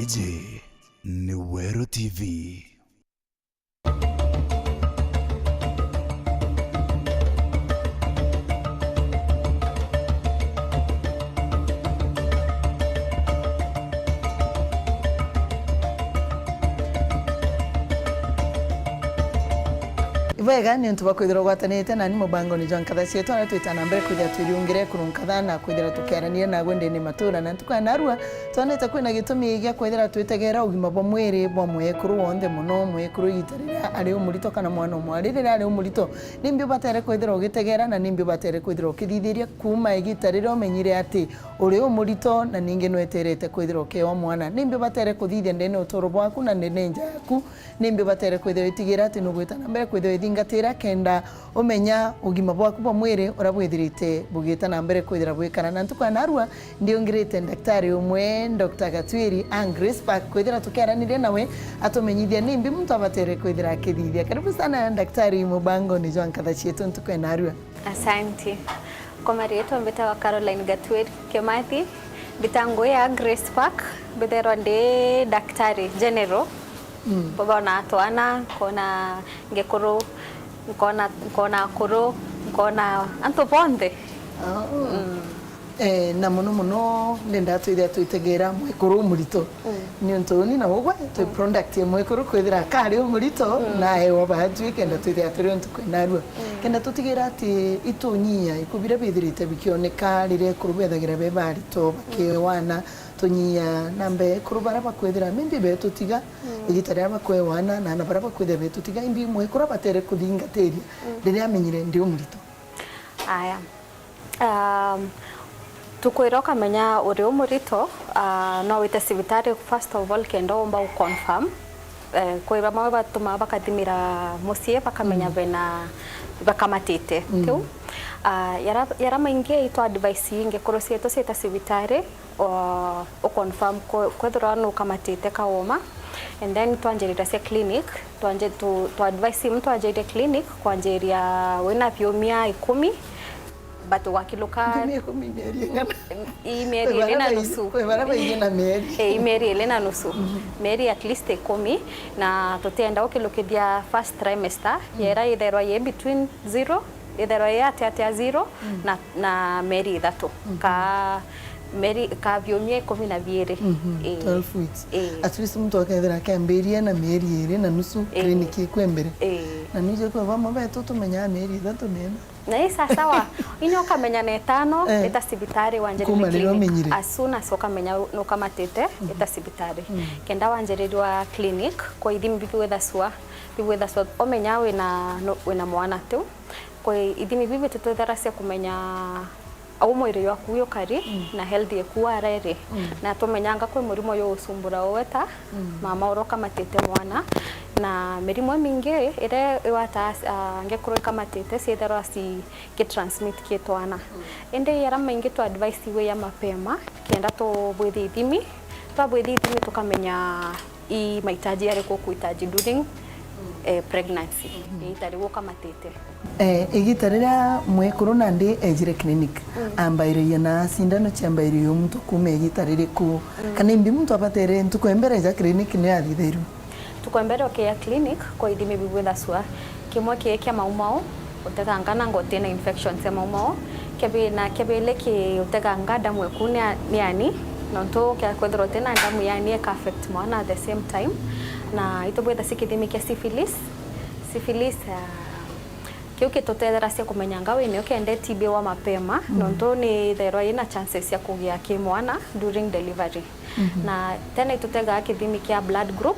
Gigi ni Wero TV. Vega ni ntuba kwithira gwatanite na ni mubango ni John Kathaci twana twitana mbere kwithira twiriungire kurunka na kwithira tukiarania na gwende ni matura na ntukana narua twanete kwina gitumi gia kwithira twitegera ugima bwa mwiri bwa mwekuru wonde muno mwekuru yitarira ari umurito kana mwana mwarire ari umurito nimbio batere kwithira ugitegera na nimbio batere kwithira ukithithiria kuma igitarira umenyire ati uri umurito na ninge nweterete kwithira ukeo mwana nimbio batere kuthithia ndene utoro bwaku na ndene njaku nimbio batere kwithira itigira ati nugwitana mbere kwithira ngatira kenda umenya ugima bwaku bwa mwiri urabwithirite bugita na mbere kwithira bwikana na ntukana narua ndiongirite daktari umwe Dr. Gatwiri Grace Park kwithira tukiaranire nawe atumenyithia nimbi mtu abatere kwithira akithithia. Karibu sana daktari mubango ni John Kathaci ntukana narua. Asante. Kwa mari yetu mbeta wa Caroline Gatwiri Kimathi bitango ya Grace Park bithero ndi daktari general baba na twana kona ngekoro kona koro kona antoponde na muno ndenda twithia twitegera mwekuru murito ni ntoni na wogwa to product ye mwekuru kwithira kari umurito na ewa bahatu kenda twithia turi ntukwinarua kenda tutigira ati itunyia ikubire bithirite bikioneka rire kurubethagira be barito bakiwana tunyia nambe kurubara bakwethira mimbi betu tiga igitara bakwewana na nabara bakwethira betu tiga imbi mwekuru batere kuthingateria rire amenyire ndi umurito aya tukwira ukamenya uri umurito no wite civitari first of all kenda umba uconfirm kwira mawe batuma bakathimira musie bakamenya bena bakamatite tu yara maingi ito advice inge korosie to seta civitari uconfirm kwethira no kamatite kaoma and then tuanjerira cia clinic tuanje tu advice mtu ajeire clinic kwanjeria wena piomia 10 batu wakiluka imeri elena nusu imeri elena nusu meri at least 10 na tutenda ukilukithia first trimester yera itherwa ye between 0 itherwa ye at 0 na meri 3 ka meri ka biomie 12 12 weeks at least mtu akaithira kamberia na meri 2 na nusu clinic kwembere na nije kwa vamo betu tumenya meri 3 nena na isa sawa inyo kamenya na 5 eta civitari wanjeri clinic asuna soka menya no kamatete eta civitari kenda wanjeri wa clinic ko idimi bibi wethaswa omenya wena mwana tu ko idimi bibi tutetharasia kumenya au mwiri waku yo kari na healthy kuwa rere na tumenyanga kwe murimo yo usumbura weta mama uroka matete mwana na mirimo mingi ire wata ngekuru kamatete siethera si ke transmit ke twana ende yara maingi to advice we ya mapema kenda to bwezi ithimi tukamenya I mahitaji yale kwa kuhitaji during pregnancy itari woka matete igitarira mwekuru nandi ejire clinic ambaire na sindano chambaire mtu kume igitarire ku kana imbi mtu apatere ntukwembere ja clinic ni athitheru tukwembere ya clinic kwa idime bibwethaswa kimwe kia maumao utegangana ngote na infections ya maumao kebele ki uteganga damu yeku ni ani nonto kia kwethro tena damu yani ka affect mwana at the same time na itobwetha sikithimi kia syphilis kio kitotethera cia kumenyanga wene ukende TB wa mapema nonto ni therwa ina chances ya kugia kimwana during delivery na tena itotega kithimi kia blood group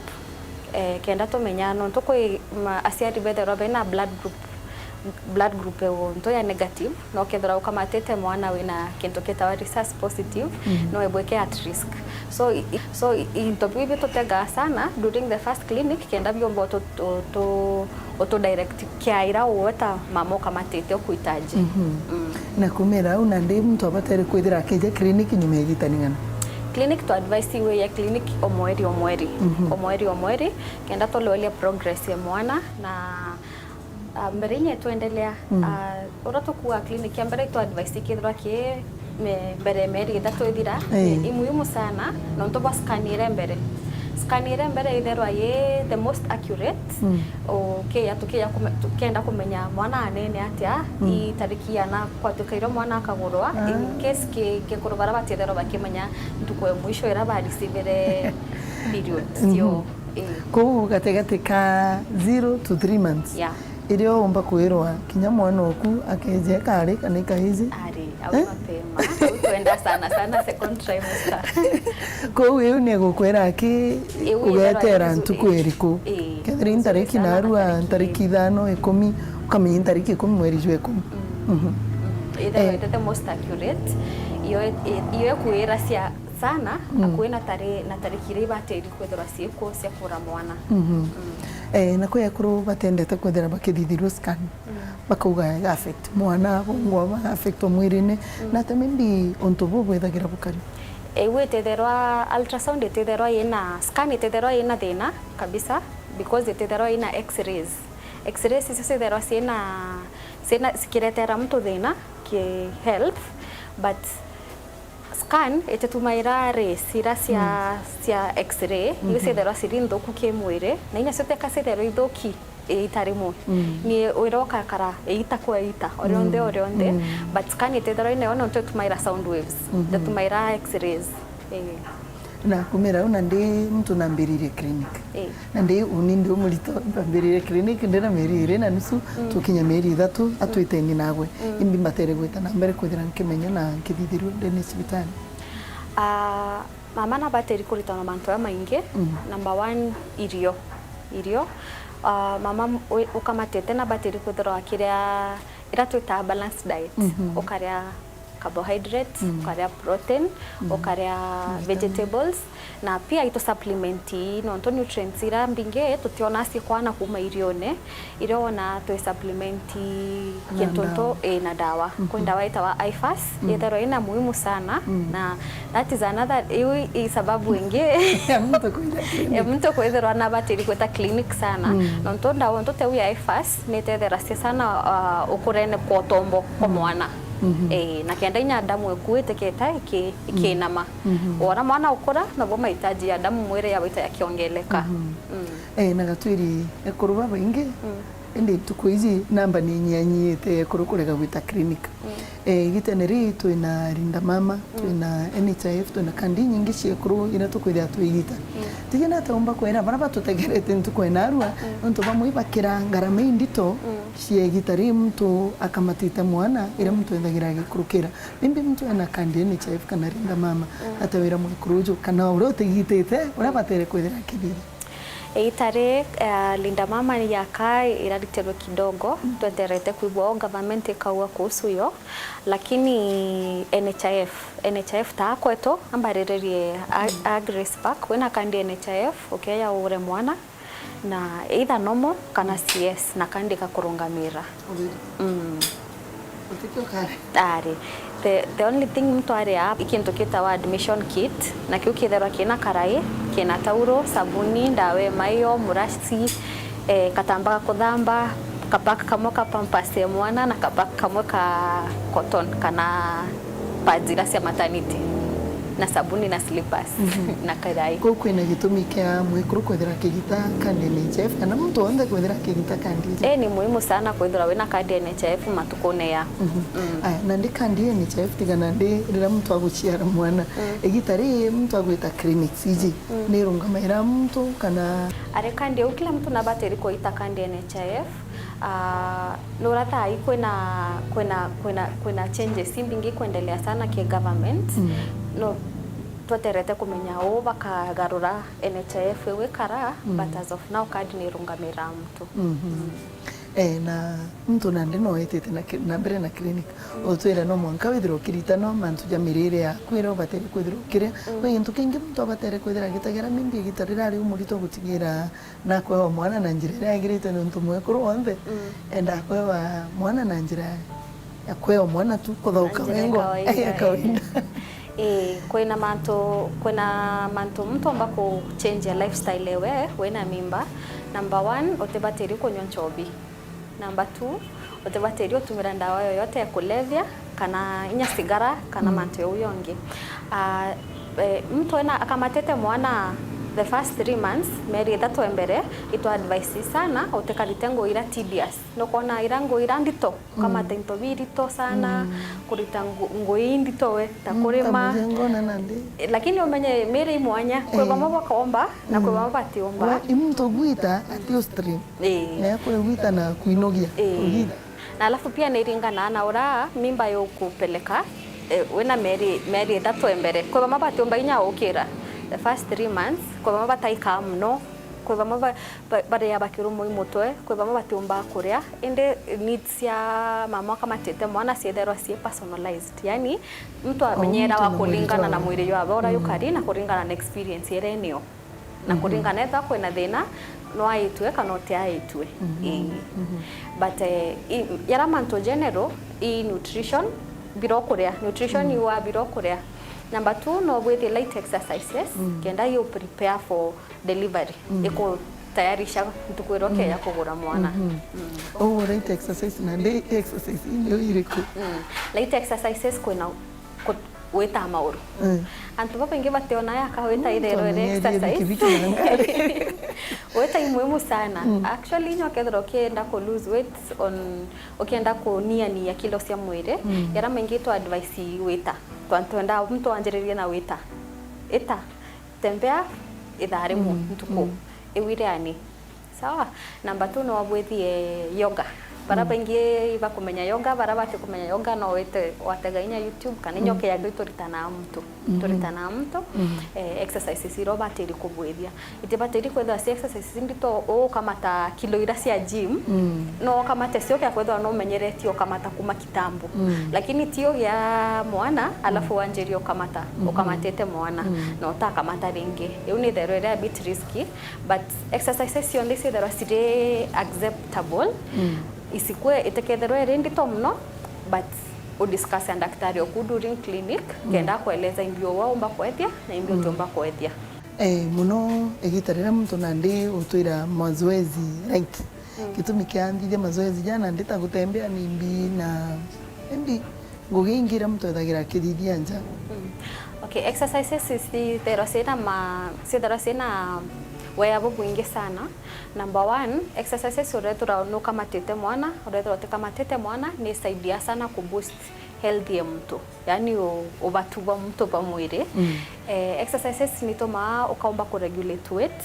kenda tumenya nonto kwi aciari bethera bena blood group nto ya negative no kethera ukamatete mwana wina kintu kitawa resus positive no ebweke at risk so into bibi tutega sana during the first clinic kenda biombo to direct kiaira wota mama kamatete okuitaji na kumera una ndi mtu abatere kwithira keje clinic nyume gitaningana clinic to advice we ya clinic omweri kenda to lolia progress ya mwana na mbere nye tuendelea ora tukua clinic ya mbere tu advice kithwa ki mbere meri ithatu ithira imuhimu sana no ntoba scanire mbere itherwa ye the most accurate okay atukia kenda kumenya mwana anene atia I tariki yana kwa tukairo mwana akagurwa in case ke kurubara batethero bakimenya ntukwe mwisho era ba receive period yo ko gategate ka 0 to 3 months irio omba kwirwa kinya mwana oku akeje kare kana kahizi au mapema tuenda sana second trimester ko wewe ne gukwera ki ugetera ntuku eriku kethrin tariki narua tariki 5 10 ukamenya tariki 10 mweri jwe 10 the most accurate iyo kuira sia sana akwena na tariki riba teri kwethora sieko cia kura mwana na ko yakuru batendete kwethera bakithithirwo scan bakauga affect mwana ngwa affect mwirine na temembi ontobo bwethagira bukari wethetherwa ultrasound ethetherwa ina scan ethetherwa ina thina kabisa because ethetherwa ina x-rays icio sina sikiretera mtu thina ki health but scan etetumaira resira cia x-ray isetherwa cirinthuku ki mwire na inya ciote kasetherwa ithuki itarimo ni oiroka kara itakwa ita orionde but scan etetherwa ina ona tumaira sound waves tumaira x-rays na kumira una ndi mtu nambirire clinic na ndi unindi umurito nambirire clinic ndena meri ire na nusu tukinya meri 3 atwiteni nagwe imbi matere gwita na mbere kwithira nkimenya na nkithithirwo ndene cibitani mama na bateri kuritana mantu ya maingi number 1 irio mama ukamatete na bateri kwithira kiria ira twita balanced diet ukaria carbohydrates, ukaria protein, ukaria vegetables na pia ito supplementi no to nutrients ira mbinge tutiona si kwana kuma irione iriona to supplementi kintonto na dawa kwa dawa itawa IFAS yethero ina muhimu sana na that is another sababu inge ya mtu kwethero na bateri kweta clinic sana no to dawa to te IFAS netethera sana ukurene kwa tombo kwa mwana na kenda inya damu ekuite keta ikinama ora mwana ukura na bo mahitaji ya damu mwire ya wita yakiongeleka na gatwiri ekuruba baingi indi tukuizi namba ni nyanyite kurukurega gwita clinic giteneri twina rinda mama twina NHIF twina kandi nyingi ciekuru ina tukwira twigita tigena taumba kwera baraba tutegerete ntukwena arua ntu bamwe bakira ngarama indito ciegitari mtu akamatita mwana ira mtu endagira gikurukira bimbi mtu ena kandi NHIF kana rinda mama atawira mwikurujo kana urote gitete urabatere kwira kibiri itare linda mama yaka iraditero kidogo tuenderete kuibwa government ikaua kuhusu yo lakini NHIF ta kweto ambarererie Grace Park wena kandi NHIF ya ure mwana na either normal kana CS na kandi kakurungamira the only thing mtu area ikinto kitawa admission kit na kiu kithera kina karai kina tauro sabuni ndawe mayo murasi katamba kuthamba kapaka kamwe ka pampasi ya mwana na kapaka kamwe ka cotton kana padzira cia maternity na sabuni na slippers na karai ko kwina gitumi kia mwikuru kwethera kigita kandi NHIF kana mtu onde kwethera kigita kandi ni muhimu sana kwethera wena kandi NHIF matukone ya na ndi kandi NHIF tigana ndi rira mtu aguciara mwana egitari mtu agwita clinic ciji ni rungamira mtu kana are kandi kila mtu na bateri ko ita kandi NHIF lorata kwena changes mbingi kuendelea sana ki government no twaterete kumenya bakagarura NHIF wekara but as of now card ni rungamira mtu na mtu nande no etete na mbere na clinic otwira no mwanka withiro kiritano mantu jamirire ya kwira bateri kwithiro kire we ntu kingi mtu batere kwithira gitagera mimbi gitarira ari umurito gutigira na kwa mwana na njira ya girite ntu mwekuru wonde enda kwa mwana na njira ya kwa mwana tu kuthauka wengo kawaida kwena manto mtu ambako change ya lifestyle ewe wena mimba number 1 otebateri kunywa nchobi Number 2 utibatirio tumira ndawa yoyote ya kulevya kana inya sigara kana mantu yo yongi. Mtu ena akamatete mwana the first 3 months meri ithatu embere itu advice sana utekarite ngoira tedious no kona irango irandito kama tento birito sana kurita ngoi ndito we takurima lakini umenye meri mwanya kwa mama kaomba na kwa mama batiomba imuntu gwita atio stream kwa gwita na kuinogia na alafu pia niringana na ora mimba yo kupeleka wena meri ithatu embere kwa mama batiomba inya ukira the first 3 months kwa mama bataika mno kwa mama bare ya bakirumo imutwe kwa mama batiomba kuria inde needs ya mama kama tete mwana sietherwa sie personalized yani mtu amenyera wa kulingana na mwiri yo abora yukari na kulingana na experience yerenio na kulingana etha kwena thina no aitwe kana ote aitwe but yara manto general nutrition birokuria nutrition you are birokuria. Number 2 no with the light exercises kenda you prepare for delivery iko tayarisha tukuiroke ya kugura mwana light exercise na day exercise ndio iriko light exercises kwena weta mauru antu baba inge bateona yaka weta irero exercise weta muhimu sana actually nyokethro kienda ko lose weight on ukienda ko nia kilo cia mwire yara mengi to advice weta twanda mtu anjiririe na weta eta tembea idhare mu ntuko ewiriani sawa. Number 2 no wabwithie yoga baraba ingie iba kumenya yoga baraba te kumenya yoga no wete wategainya YouTube kana nyoke ya turitana mtu exercises iroba teri kubwithia itibateri kwetha si exercises ndito o kamata kilo ira cia gym no kamata sio kya kwetha no menyeretio kamata kuma kitambo lakini tio ya mwana alafu wanjerio kamata ukamatete mwana no ta kamata ringi eu ni there a bit risky but exercises yon this there was acceptable isikwe iteketherwe rendito mno but udiscuss na daktari oku during clinic kenda kueleza imbio waomba kwethia na imbio tomba kwethia muno egitarira mtu nandi utwira mazoezi right kitumi kiandithia mazoezi jana ndita gutembea nimbi na mbi ngugingira mtu ethagira kirithia nja okay exercises is the terosena waya bubwingi sana. Number 1 exercises urethura no kamatete mwana kamatete mwana ni saidia sana ku boost health ya mtu yani ubatuba mtu pa mwiri exercises ni toma ukaomba ku regulate weight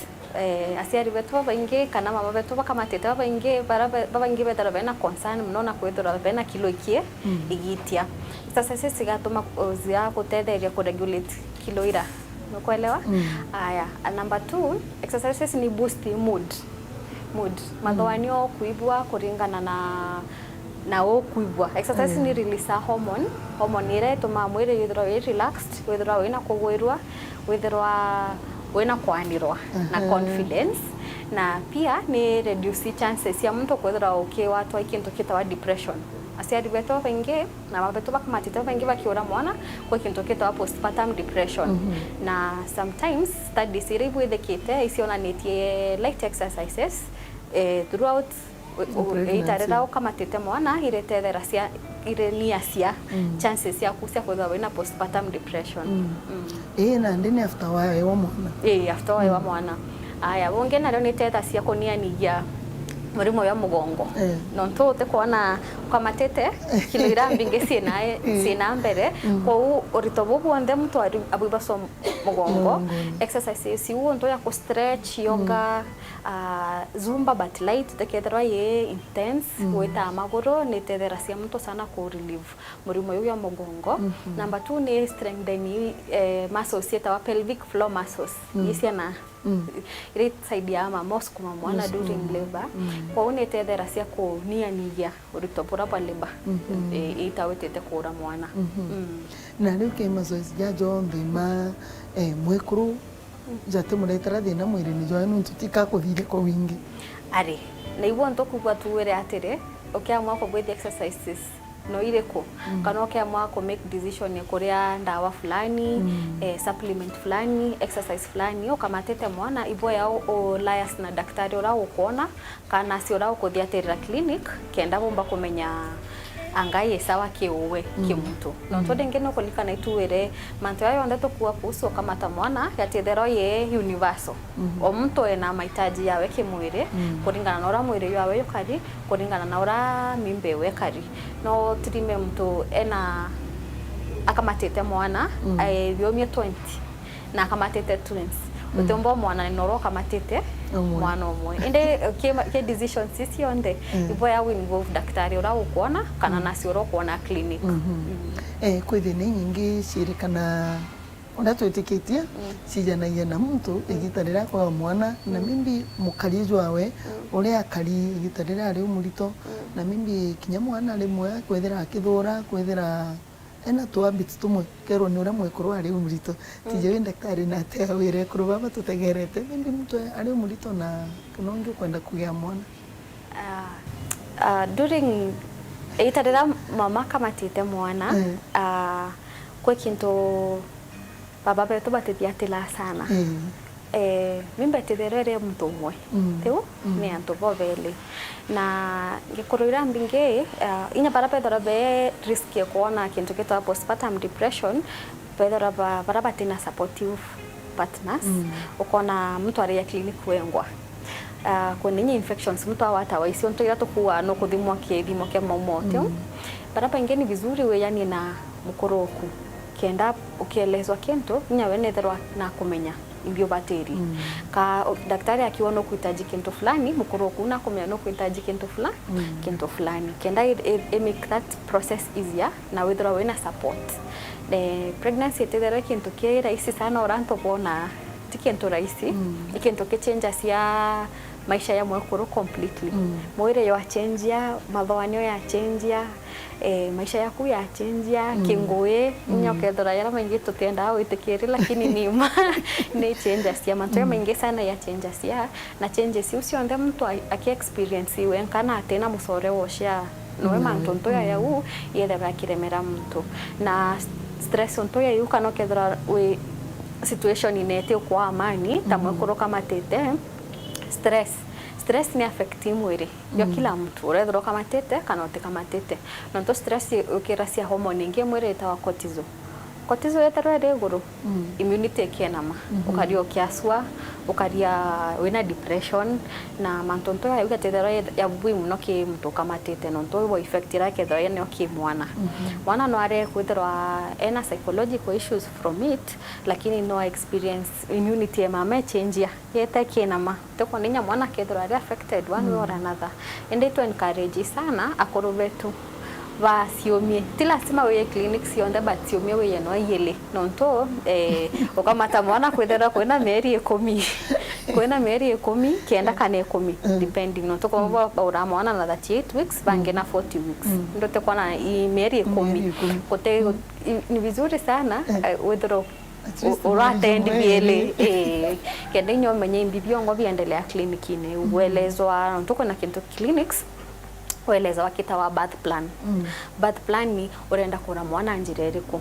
asiari betu baingi kana mama betu bakamatete baingi baingi betara bena concern mnona kwethura bena kilo ikie igitia exercises sigatuma zia kutetheria ku regulate kilo ira unakuelewa haya. Number 2 exercises ni boost mood mathoanio kuibwa kuringana na kuibwa exercise ni release hormone ire tuma mwiri withdraw relaxed withdraw wina kugwirwa withdraw wina kwanirwa na confidence na pia ni reduce chances ya mtu kwithira ukiwatwa ikintu kitawa depression asiari beto bengi na mabeto bakamatita bengi bakiora mwana kwa kintu kitawa postpartum depression na sometimes studies iribu ithekite isiona netie light exercises throughout itarera ukamatite mwana iretethera cia irenia cia chances ya kusia kwithira wina postpartum depression na ndine after wae wa mwana after wae wa mwana aya bonge na ni tetha cia kuniania murimo ya mugongo no ntote kuona ukamatete kilo irambinge sina mbere kwa uritobo bonde mtu abubaso mugongo exercises iwo nto ya ku stretch yoga zumba but light tekethera ye intense weta magoro ni tethera cia mtu sana ku relieve murimo ya mugongo. Number 2 ni strengthening muscles yeta wa pelvic floor muscles yisiana ile saidia mama sukuma mwana during labor kwa unetethera cia kuniania uritopora pa labor itawetete kura mwana na riu ke mazoezi jajo ndima mwekuru jate muretera thina mwiri ni joe nuntu tika kuthire kwa wingi ari na iwo nto kugwa tuwere atire okiamwa kwa body exercises no ireko kana ukiamua ku make decision ya kuria ndawa fulani supplement fulani exercise fulani ukamatete mwana ibo yao o lias na daktari ora ukuona kana si ora ukuthiatirira clinic kenda bomba kumenya angai sawa kiuwe kimuntu no to denge no kulikana ituwere manto yayo ndeto kuwa kuhusu kamata mwana yatethero ye universal o muntu ena mahitaji yawe kimwire kuringana na ora mwire yawe yukari kuringana na ora mimbe we kari no trime muntu ena akamatete mwana biomie 20 na akamatete twins utombo mwana noro kamatete mwana omwe inde ke decision sisi onde ibo ya involve daktari ora ukuona kana nasi ora kuona clinic kwithine nyingi cirikana ona twitikitie cijanagia na muntu igitarira kwa mwana na mimbi mukari wawe uria akari igitarira ari umurito na mimbi kinya mwana rimwe kwethira akithura kwethira ena tu habits tumwe kero ni ura mwekuru ari umurito tije daktari na te awire kuru baba tutegerete mimbi mtu ari umurito na kunongi kwenda kugia mwana during itarira mama kamatite mwana kwa kinto baba betu batithiatila sana mimba titherere mtu umwe teu ni antu bobeli na gikurira mbinge inya para pedora be risk ya kuona kintu kitwa postpartum depression pedora para batina supportive partners ukona mtu ari ya clinic wengwa kwenye infections mtu awata waisi onto irato kuwa no kuthimwa kithimo kia maumote para pengine vizuri we yani na mukoroku kenda ukielezwa kintu nya wenetherwa na kumenya ibyo bateri ka daktari akiwa no kuhitaji kintu fulani mukoroku na kumenya no kuhitaji kintu fulani kenda make that process easier na wethera wena support the pregnancy tethera kintu kia rahisi sana oranto bona tikintu rahisi ikintu kichenja sia maisha ya mwekuru completely mwire yo achenjia mathoanio ya achenjia maisha yaku ya achenjia kingoe nyokethora yara maingi tutenda uitikiri lakini nima ne changes sia manto maingi sana ya changes sia na changes usio ndem mtu aki experience we kana tena musore woshia noe manto nto ya u yethera kiremera mtu na stress nto ya yu kana kethora we situation inete kwa amani tamwekuru kama tete stress ni affect mwiri yo kila mtu urethro kama tete kana uti kama tete no to stress ukirasia hormone ingi mwiri ta cortisol yetero ere guru immunity kienama ukario kiaswa ukaria wena depression na mantonto ya ugatethero ya bui muno ki mtu kama tete no to bo effect yake thoro ene ki mwana no are kwithirwa ena psychological issues from it lakini no experience immunity mama change yeta kienama to koninya mwana kethiro are affected one way or another and to encourage sana akorobetu vasiomie tila sima we clinic sionda batiomie we no yele nonto ukamata mwana kwethera kwena meri 10 kenda kana 10 depending nonto kwa baura mwana na 38 weeks bange na 40 weeks ndote kwa na meri 10 kote ni vizuri sana wethero urate ndibiele kenda nyo menye mbibiongo biendelea klinikini uelezwa nonto kuna kintu clinics kueleza wakita wa birth plan birth plan ni urenda kura mwana njireriko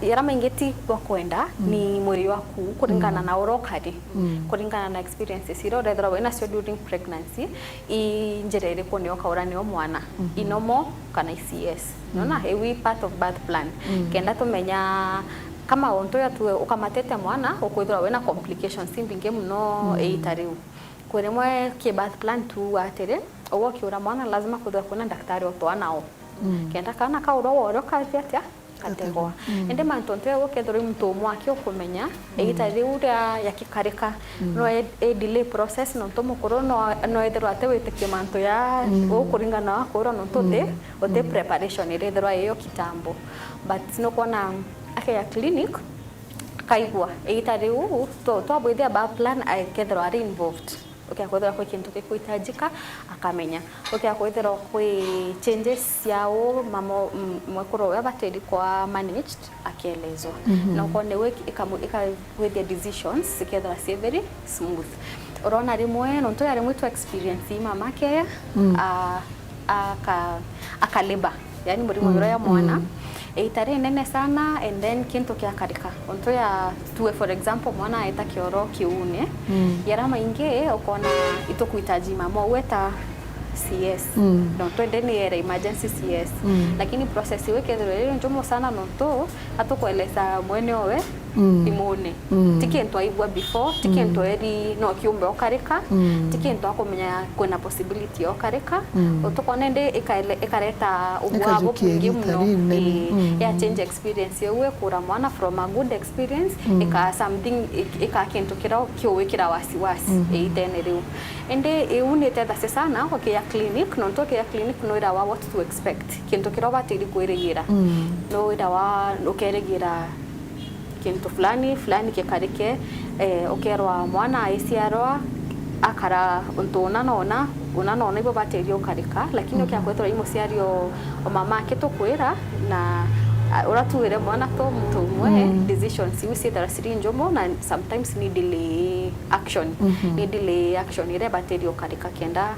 yara maingeti kwa kwenda ni mwiri waku kuringana na urokari kuringana na experiences iro rethra wena sio during pregnancy njireriko ni okaura ni mwana inomo kana ICS nona hewi part of birth plan kenda tumenya kama onto ya tu ukamatete mwana ukwithira wena complications mbinge muno eitariu kuremwe ke birth plan tu atere owo kiura mwana lazima kuthwa kuna daktari otwa nao kenda kana ka uro woro kaziatia kategwa ende mantonte wo kethori mtu mwaki okumenya eitari uria yakikarika no delay process no to mukoro no ethero atewete kimanto ya okuringana akoro no tote ote preparation ethero yo kitambo but no kona ake ya clinic kaigwa eitari u to abwithia ba plan kethero ari involved kwethera kwa kintu kikuhitajika akamenya kwethera kwa changes yao mamo mwekoro wa bateri kwa managed akielezwa na kone work with the decisions kethera si very smooth orona rimwe no to yari mwitu experience mama ke akaleba yani murimo yoro ya mwana itari nene sana and then kintu kia karika onto ya tuwe for example mwana aita kioro kiune yara mainge ukona itokuhitaji mama weta CS no twende ni era emergency CS lakini process weke ndio njomo sana nonto hatokueleza mwene owe imone tikento aibwa before tikento eri no kiumbe okareka tikento akomenya kuna possibility okareka utokonende ikareta ubwabo bungi muno ya change experience yewe kura mwana from a good experience ika something ika kintu kirao kiowekira wasiwasi iteneriu ende eunete thase sana okia clinic nonto kia clinic no ira wa what to expect kintu kirao batiri kweregira no ira wa ukeregira kintu fulani kikarike okerwa mwana aisiarwa akara unanona ibo baterio karika lakini okyakwetwa imo siario o mama kitokwera na uratuire mwana to mtu mwe decisions you see that siri njomo na sometimes need delay action ire baterio karika kenda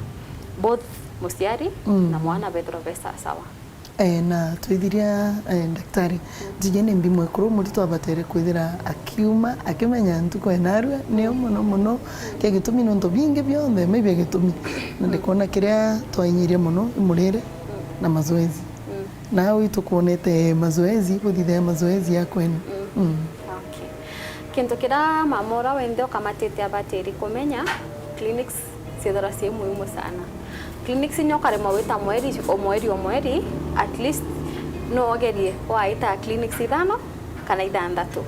both musiari na mwana bedro besa sawa na twithiria daktari jigene mbimwe kuru murito abatere kwithira akiuma akimenya ntuko enarua nio muno ke gitumi nonto binge byonthe maybe gitumi ndikona kiria twainyirie muno imurire na mazoezi na witu kuonete mazoezi kuthithia mazoezi ya kwenu okay kintu kira mamora wende kamatete abateri kumenya clinics sidara si muhimu sana clinics nyokare maweta mweri at least no ogerie waita clinics ithano kana ithandatu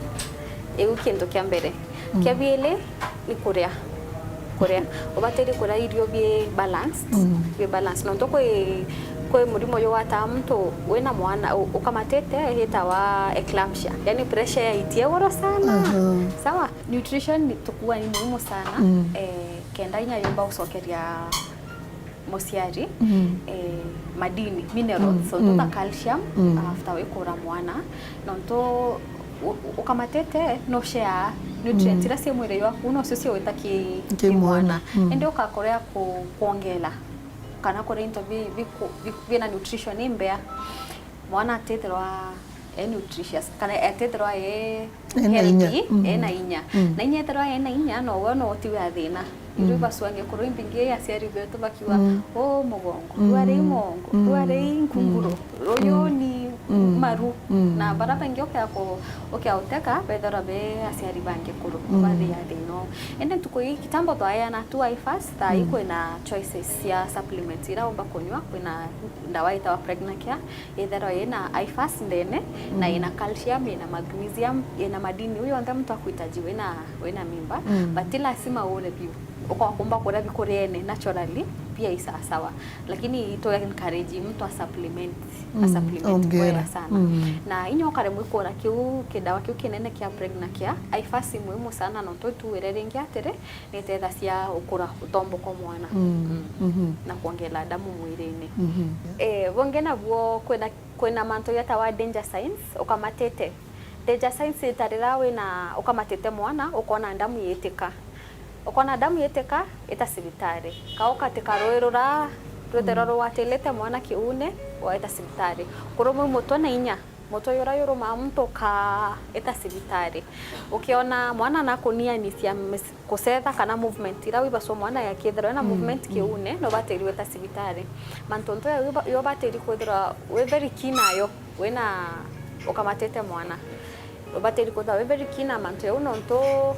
eu kintu kia mbere kia biele ni kuria obateri kuria irio bi balance no toko kwe murimo yo wata mtu wena mwana ukamatete hita wa eclampsia yani pressure itie woro sana sawa nutrition ni tukua ni muhimu sana kenda inya yomba usokeria mosiari madini minerals so tota calcium after we kura mwana nonto ukamatete no share nutrients ira cia mwire yaku no cio wita ki mwana ende ukakorea kuongela kana kore into bi na nutrition imbea mwana atetherwa nutritious kana atetherwa healthy na inya etherwa na inya no wono otiwe athina iru baswange kuru imbinge ya siari beto bakiwa mugongo duare imongo duare inkunguro royo ni maru na baraba ngioka yako uteka bedara be asiari bange kuru baadhi ya dino ende tuko kitambo to aya na tu ifast ta iko na choices ya supplements ira omba konywa kuna ndawa ita wa pregnant care edhara ina ifast ndene na ina calcium ina magnesium ina madini huyo anda mtu akuhitaji wena mimba but lazima uone view ukakumba kura bikorene naturally pia isa sawa lakini to encourage mtu a supplement kwa sana na inyo kare mwiko na kiu kidawa kiu kinene kia pregnant care aifasi muhimu sana no to tuwererengia atere nitetha cia ukura utombo kwa mwana na kuongela damu mwirini bonge na buo kwena manto yata wa danger signs ukamatete danger signs itarira wena ukamatete mwana ukona damu yetika ukona damu yeteka eta sibitari kauka tekaroerora rwetero watelete mwana kiune wa eta sibitari kuromo moto na inya moto yora yoro mamto ka eta sibitari ukiona mwana nakunia ni cia kusetha kana movement ira wibaso mwana yakithira na movement kiune no bateri eta sibitari mantonto yo bateri kwithira we very keen ayo wena ukamatete mwana bateri kwithira we very keen manto yo nonto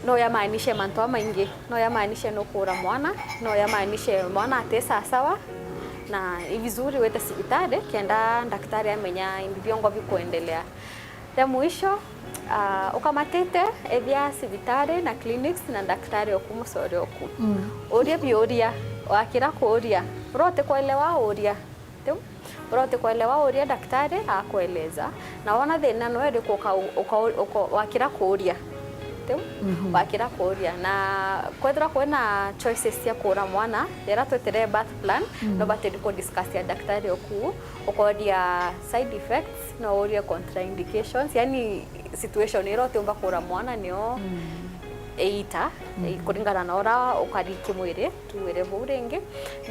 no yamaanishe manto maingi no yamaanishe no kura mwana no yamaanishe mwana atesa sawa na vizuri wete sibitari kenda daktari amenya indiviongo vikuendelea ya mwisho ukamatete ebya sibitari na clinics na daktari okumusori oku oria bioria wakira kuoria rote kuelewa oria rote kuelewa oria daktari akueleza na wana thina no ende wakira kuoria wakira kuria na kwethra kwena choices cia kura mwana era twetere birth plan no batedi ko discuss ya daktari oku ukodia side effects no oria contraindications yani situation ero tumba kura mwana nio eita kuringana na ora ukari kimwire tuwere burenge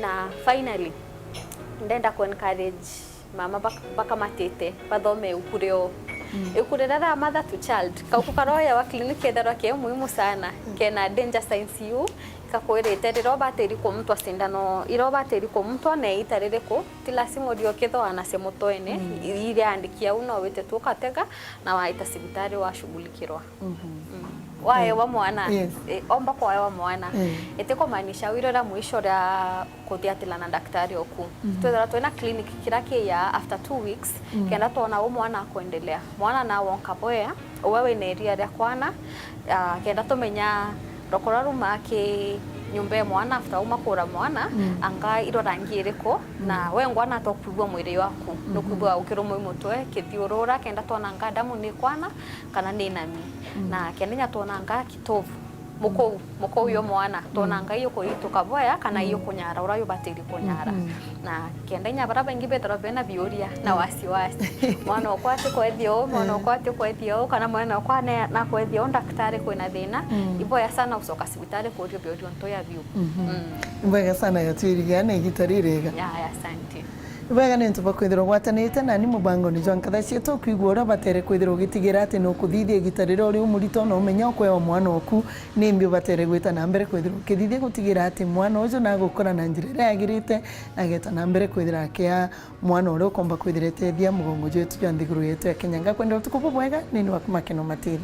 na finally ndenda ku encourage mama bakamatete bathome ukureo ukurera mother to child kaukukaroya wa clinic ethero ke muhimu sana kena danger signs you kakwirite rirobateri ko mtu asindano irobateri ko mtu ne itarire ko tilasimu dio ketho anasemo toene ile andikia uno wete tukatega na waita sibitari washughulikirwa wae wa mwana omba kwa wa mwana eteko maanisha wirora mwisho ra kuthiatila na daktari oku twethera twena clinic kirake ya after 2 weeks kenda tona mwana kuendelea mwana na wonka boya wewe ne ria ria kwana kenda tumenya rokora rumake nyumba mwana after umakura mwana anga irorangi iriko na we ngwana tokugwa mwiri waku nokugwa ukiromwe mutwe kithiurura kenda tona ngadamu ni kwana kana ni nami na kenya tona nga kitovu muko yo mwana tona nga iyo ko itukaboya kana iyo kunyara urayo batiri kunyara na kenda nya baraba ngibe tarabena bioria na wasiwasi mwana okwate ko ethio mwana okwate ko ethio kana mwana okwane na ko ethio daktari ko ina thina iboya sana usoka sibitari ko rio biorio ntoya bio mbega sana yatwirigana igitarirega ya asante Wega nento bakwithirwo gwatanite na ni mubango ni John Kathacia to kwigwa ura batere kwithirwo gitigira ati no kuthithia gitariro uri umurito no umenya okwe mwana oku ni mbio batere gwita na mbere kwithirwo kithithia gutigira ati mwana ujo na gukora na njira ria agirite na geta na mbere kwithira kia mwana uri ukomba kwithirete thia mugongo jetu ya ndiguru yetu ya Kenya ngakwenda utukupo bwega nini wakumakeno matiri